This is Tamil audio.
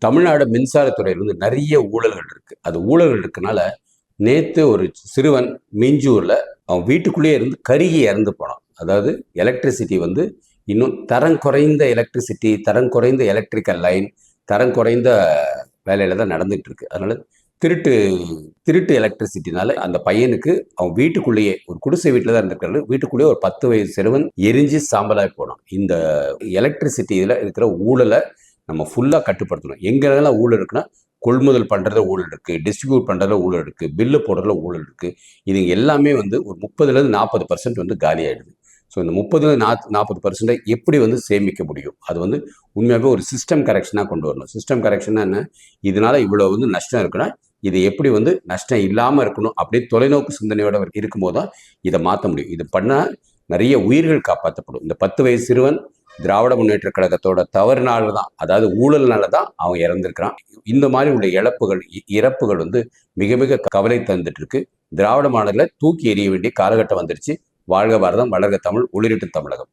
தமிழ்நாடு மின்சாரத்துறையில் வந்து நிறைய ஊழல்கள் இருக்கு. அது ஊழல்கள் இருக்கனால நேத்து ஒரு சிறுவன் மீஞ்சூர்ல அவன் வீட்டுக்குள்ளேயே இருந்து கருகி இறந்து போனான். அதாவது எலக்ட்ரிசிட்டி வந்து இன்னும் தரம் குறைந்த எலக்ட்ரிசிட்டி, தரம் குறைந்த எலக்ட்ரிக்கல் லைன், தரம் குறைந்த வேலையில தான் நடந்துட்டு இருக்கு. அதனால திருட்டு திருட்டு எலக்ட்ரிசிட்டினால அந்த பையனுக்கு அவன் வீட்டுக்குள்ளேயே ஒரு குடிசை வீட்டில் தான் இருந்திருக்காரு. வீட்டுக்குள்ளேயே ஒரு 10 வயது சிறுவன் எரிஞ்சு சாம்பலாகி போனான். இந்த எலக்ட்ரிசிட்டியில இருக்கிற ஊழலை நம்ம ஃபுல்லாக கட்டுப்படுத்தணும். எங்கெல்லாம் ஊழல் இருக்குன்னா, கொள்முதல் பண்ணுறதுல ஊழல் இருக்குது, டிஸ்ட்ரிபியூட் பண்ணுறதுல ஊழல் இருக்குது, பில்லு போடுறதுல ஊழல் இருக்குது. இது எல்லாமே வந்து ஒரு 30லேருந்து 40% வந்து காலி ஆகிடுது. ஸோ இந்த 30-40% எப்படி வந்து சேமிக்க முடியும்? அது வந்து உண்மையாகவே ஒரு சிஸ்டம் கரெக்ஷனாக கொண்டு வரணும். சிஸ்டம் கரெக்ஷனா என்ன? இதனால இவ்வளோ வந்து நஷ்டம் இருக்குன்னா, இது எப்படி வந்து நஷ்டம் இல்லாமல் இருக்கணும் அப்படியே தொலைநோக்கு சிந்தனையோட இருக்கும்போது தான் இதை மாற்ற முடியும். இது பண்ணால் நிறைய உயிர்கள் காப்பாற்றப்படும். இந்த 10 வயது சிறுவன் திராவிட முன்னேற்ற கழகத்தோட தவறுனால தான், அதாவது ஊழல்னால தான் அவன் இறந்திருக்கிறான். இந்த மாதிரி உள்ள இறப்புகள் வந்து மிக மிக கவலை தந்துட்டு இருக்கு. திராவிட மாடலை தூக்கி எறிய வேண்டிய காலகட்டம் வந்துருச்சு. வாழ்க பாரதம், வளர்க தமிழ், ஒளிரட்டும் தமிழகம்.